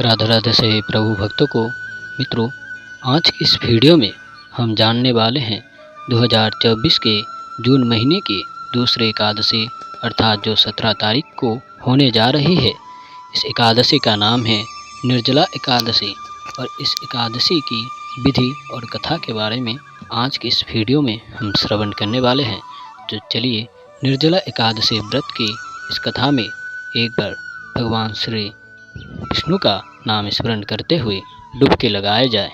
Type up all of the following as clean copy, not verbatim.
राधा राधा से प्रभु भक्तों को मित्रों, आज की इस वीडियो में हम जानने वाले हैं 2024 के जून महीने की दूसरी एकादशी अर्थात जो 17 तारीख को होने जा रही है। इस एकादशी का नाम है निर्जला एकादशी और इस एकादशी की विधि और कथा के बारे में आज की इस वीडियो में हम श्रवण करने वाले हैं। तो चलिए निर्जला एकादशी व्रत की इस कथा में एक बार भगवान श्री विष्णु का नाम स्मरण करते हुए डुबकी लगाए जाए।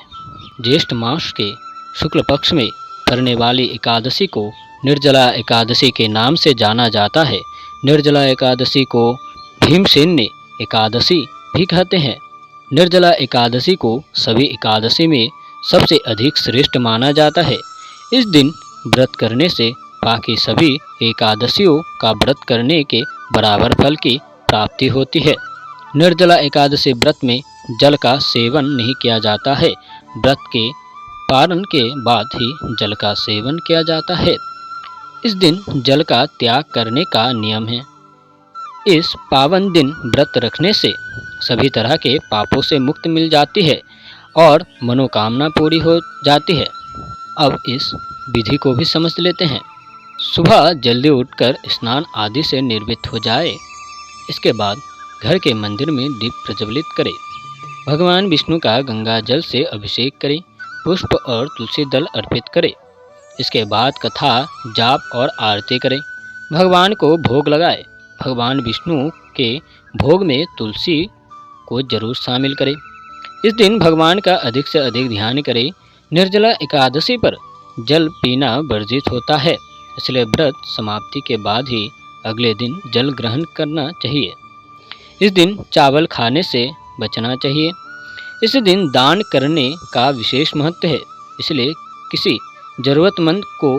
ज्येष्ठ मास के शुक्ल पक्ष में पड़ने वाली एकादशी को निर्जला एकादशी के नाम से जाना जाता है। निर्जला एकादशी को भीमसेन ने एकादशी भी कहते हैं। निर्जला एकादशी को सभी एकादशी में सबसे अधिक श्रेष्ठ माना जाता है। इस दिन व्रत करने से बाकी सभी एकादशियों का व्रत करने के बराबर फल की प्राप्ति होती है। निर्जला एकादशी व्रत में जल का सेवन नहीं किया जाता है। व्रत के पारण के बाद ही जल का सेवन किया जाता है। इस दिन जल का त्याग करने का नियम है। इस पावन दिन व्रत रखने से सभी तरह के पापों से मुक्ति मिल जाती है और मनोकामना पूरी हो जाती है। अब इस विधि को भी समझ लेते हैं। सुबह जल्दी उठकर स्नान आदि से निर्वृत्त हो जाए। इसके बाद घर के मंदिर में दीप प्रज्वलित करें। भगवान विष्णु का गंगा जल से अभिषेक करें। पुष्प और तुलसी दल अर्पित करें। इसके बाद कथा जाप और आरती करें। भगवान को भोग लगाए। भगवान विष्णु के भोग में तुलसी को जरूर शामिल करें। इस दिन भगवान का अधिक से अधिक ध्यान करें। निर्जला एकादशी पर जल पीना वर्जित होता है, इसलिए व्रत समाप्ति के बाद ही अगले दिन जल ग्रहण करना चाहिए। इस दिन चावल खाने से बचना चाहिए। इस दिन दान करने का विशेष महत्व है, इसलिए किसी जरूरतमंद को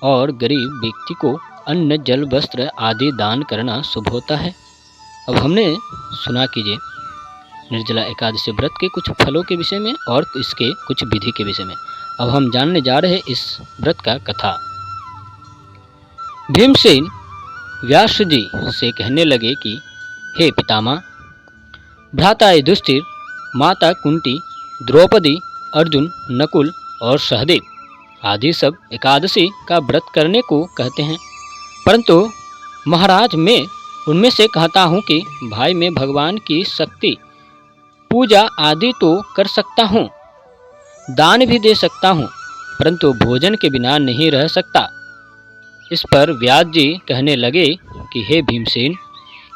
और गरीब व्यक्ति को अन्न जल वस्त्र आदि दान करना शुभ होता है। अब हमने सुना कीजिए निर्जला एकादशी व्रत के कुछ फलों के विषय में और इसके कुछ विधि के विषय में। अब हम जानने जा रहे हैं इस व्रत का कथा। भीमसेन व्यास जी से कहने लगे कि हे पितामह, भ्राता युधिष्ठिर, माता कुंती, द्रौपदी, अर्जुन, नकुल और सहदेव आदि सब एकादशी का व्रत करने को कहते हैं, परंतु महाराज मैं उनमें से कहता हूँ कि भाई मैं भगवान की शक्ति पूजा आदि तो कर सकता हूँ, दान भी दे सकता हूँ, परंतु भोजन के बिना नहीं रह सकता। इस पर व्यास जी कहने लगे कि हे भीमसेन,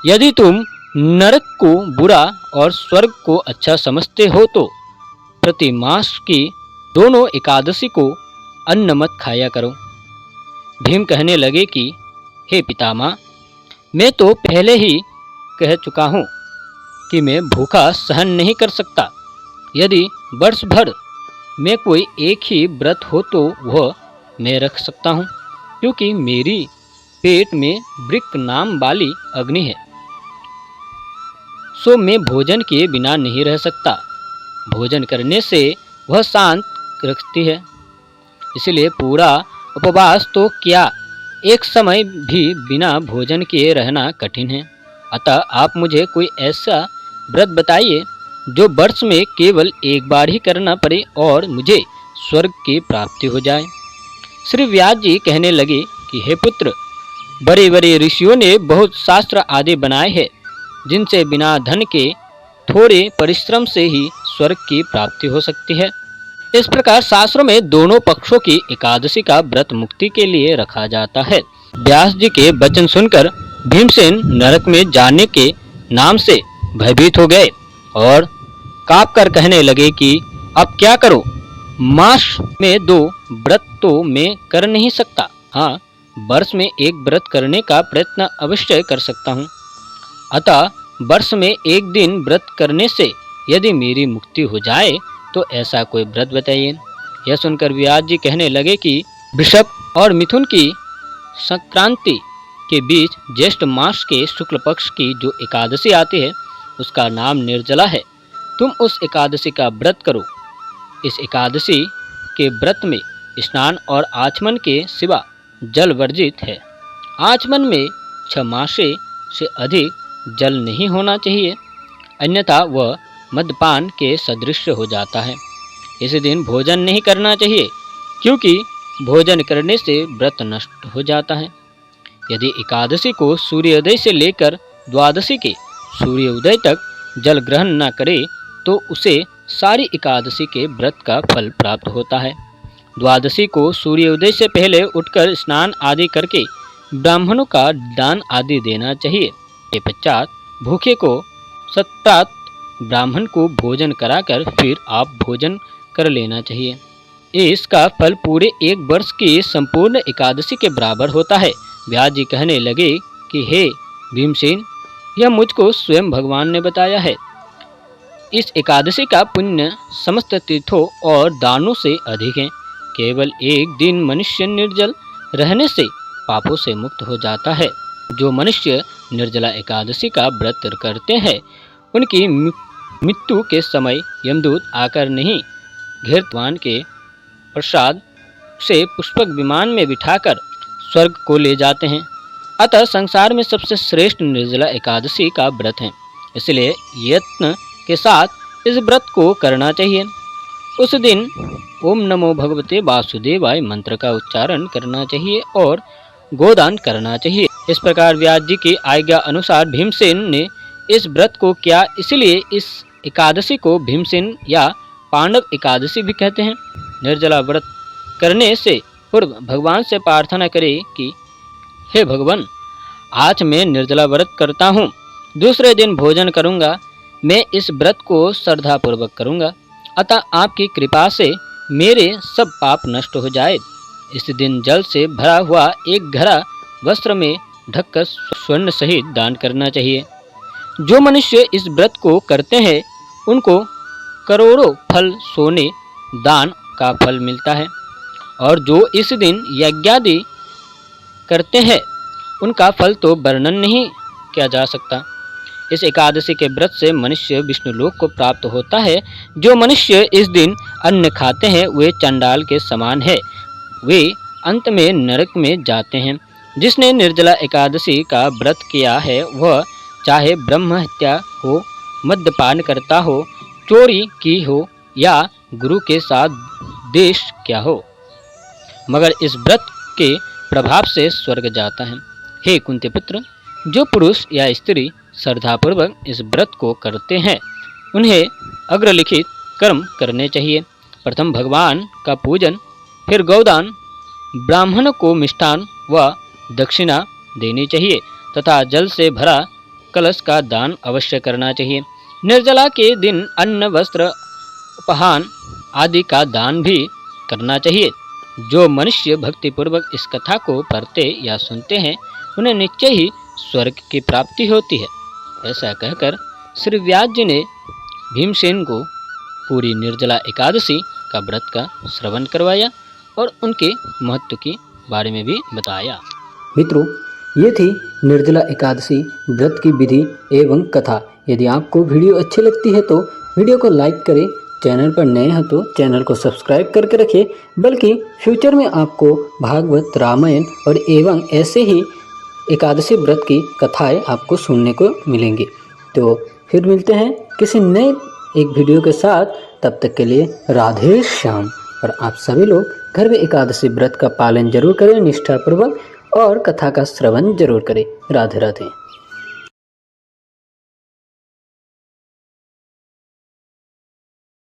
यदि तुम नरक को बुरा और स्वर्ग को अच्छा समझते हो तो प्रति मास की दोनों एकादशी को अन्न मत खाया करो। भीम कहने लगे कि हे पितामह, मैं तो पहले ही कह चुका हूँ कि मैं भूखा सहन नहीं कर सकता। यदि वर्ष भर में कोई एक ही व्रत हो तो वह मैं रख सकता हूँ, क्योंकि मेरी पेट में वृक्क नाम वाली अग्नि है, सो मैं भोजन के बिना नहीं रह सकता। भोजन करने से वह शांत रखती है, इसलिए पूरा उपवास तो क्या, एक समय भी बिना भोजन के रहना कठिन है। अतः आप मुझे कोई ऐसा व्रत बताइए जो वर्ष में केवल एक बार ही करना पड़े और मुझे स्वर्ग की प्राप्ति हो जाए। श्री व्यास जी कहने लगे कि हे पुत्र, बड़े बड़े ऋषियों ने बहुत शास्त्र आदि बनाए हैं, जिनसे बिना धन के थोड़े परिश्रम से ही स्वर्ग की प्राप्ति हो सकती है। इस प्रकार शास्त्रों में दोनों पक्षों की एकादशी का व्रत मुक्ति के लिए रखा जाता है। व्यास जी के वचन सुनकर भीमसेन नरक में जाने के नाम से भयभीत हो गए और काँप कर कहने लगे कि अब क्या करो, मास में 2 व्रत तो मैं कर नहीं सकता, हाँ वर्ष में एक व्रत करने का प्रयत्न अवश्य कर सकता हूँ। अतः वर्ष में एक दिन व्रत करने से यदि मेरी मुक्ति हो जाए तो ऐसा कोई व्रत बताइए। यह सुनकर व्यास जी कहने लगे कि वृषभ और मिथुन की संक्रांति के बीच ज्येष्ठ मास के शुक्ल पक्ष की जो एकादशी आती है उसका नाम निर्जला है। तुम उस एकादशी का व्रत करो। इस एकादशी के व्रत में स्नान और आचमन के सिवा जल वर्जित है। आचमन में 6 मासे से अधिक जल नहीं होना चाहिए, अन्यथा वह मद्यपान के सदृश हो जाता है। इस दिन भोजन नहीं करना चाहिए, क्योंकि भोजन करने से व्रत नष्ट हो जाता है। यदि एकादशी को सूर्योदय से लेकर द्वादशी के सूर्योदय तक जल ग्रहण न करे तो उसे सारी एकादशी के व्रत का फल प्राप्त होता है। द्वादशी को सूर्योदय से पहले उठकर स्नान आदि करके ब्राह्मणों का दान आदि देना चाहिए। के पश्चात भूखे को सत्प्रात ब्राह्मण को भोजन कराकर फिर आप भोजन कर लेना चाहिए। इसका फल पूरे एक वर्ष की संपूर्ण एकादशी के बराबर होता है। व्यास जी कहने लगे कि हे भीमसेन, यह मुझको स्वयं भगवान ने बताया है। इस एकादशी का पुण्य समस्त तीर्थों और दानों से अधिक है। केवल एक दिन मनुष्य निर्जल रहने से पापों से मुक्त हो जाता है। जो मनुष्य निर्जला एकादशी का व्रत करते हैं, उनकी मृत्यु के समय यमदूत आकर नहीं, घेरवान के प्रसाद से पुष्पक विमान में बिठाकर स्वर्ग को ले जाते हैं। अतः संसार में सबसे श्रेष्ठ निर्जला एकादशी का व्रत है, इसलिए यत्न के साथ इस व्रत को करना चाहिए। उस दिन ओम नमो भगवते वासुदेवाय मंत्र का उच्चारण करना चाहिए और गोदान करना चाहिए। इस प्रकार व्यास जी की आज्ञा अनुसार भीमसेन ने इस व्रत को किया। इसलिए इस एकादशी को भीमसेन या पांडव एकादशी भी कहते हैं। निर्जला व्रत करने से पूर्व भगवान से प्रार्थना करें कि हे भगवान, आज मैं निर्जला व्रत करता हूँ, दूसरे दिन भोजन करूँगा। मैं इस व्रत को श्रद्धापूर्वक करूँगा, अतः आपकी कृपा से मेरे सब पाप नष्ट हो जाए। इस दिन जल से भरा हुआ एक घड़ा वस्त्र में ढककर स्वर्ण सहित दान करना चाहिए। जो मनुष्य इस व्रत को करते हैं, उनको करोड़ों फल सोने दान का फल मिलता है, और जो इस दिन यज्ञादि करते हैं, उनका फल तो वर्णन नहीं किया जा सकता। इस एकादशी के व्रत से मनुष्य विष्णु लोक को प्राप्त होता है। जो मनुष्य इस दिन अन्न खाते हैं, वे चंडाल के समान है, वे अंत में नरक में जाते हैं। जिसने निर्जला एकादशी का व्रत किया है, वह चाहे ब्रह्म हत्या हो, मद्यपान करता हो, चोरी की हो या गुरु के साथ देश क्या हो, मगर इस व्रत के प्रभाव से स्वर्ग जाता है। हे कुंती पुत्र, जो पुरुष या स्त्री श्रद्धापूर्वक इस व्रत को करते हैं, उन्हें अग्रलिखित कर्म करने चाहिए। प्रथम भगवान का पूजन, फिर गौदान, ब्राह्मण को मिष्ठान व दक्षिणा देनी चाहिए तथा जल से भरा कलश का दान अवश्य करना चाहिए। निर्जला के दिन अन्न, वस्त्र, उपहान आदि का दान भी करना चाहिए। जो मनुष्य भक्तिपूर्वक इस कथा को पढ़ते या सुनते हैं, उन्हें निश्चय ही स्वर्ग की प्राप्ति होती है। ऐसा कहकर श्री व्यास जी ने भीमसेन को पूरी निर्जला एकादशी का व्रत का श्रवण करवाया और उनके महत्व के बारे में भी बताया। मित्रों, ये थी निर्जला एकादशी व्रत की विधि एवं कथा। यदि आपको वीडियो अच्छी लगती है तो वीडियो को लाइक करें, चैनल पर नए हैं तो चैनल को सब्सक्राइब करके रखें, बल्कि फ्यूचर में आपको भागवत, रामायण और एवं ऐसे ही एकादशी व्रत की कथाएं आपको सुनने को मिलेंगी। तो फिर मिलते हैं किसी नए एक वीडियो के साथ। तब तक के लिए राधे श्याम। और आप सभी लोग घर में एकादशी व्रत का पालन जरूर करें निष्ठापूर्वक, और कथा का श्रवण जरूर करें। राधे राधे।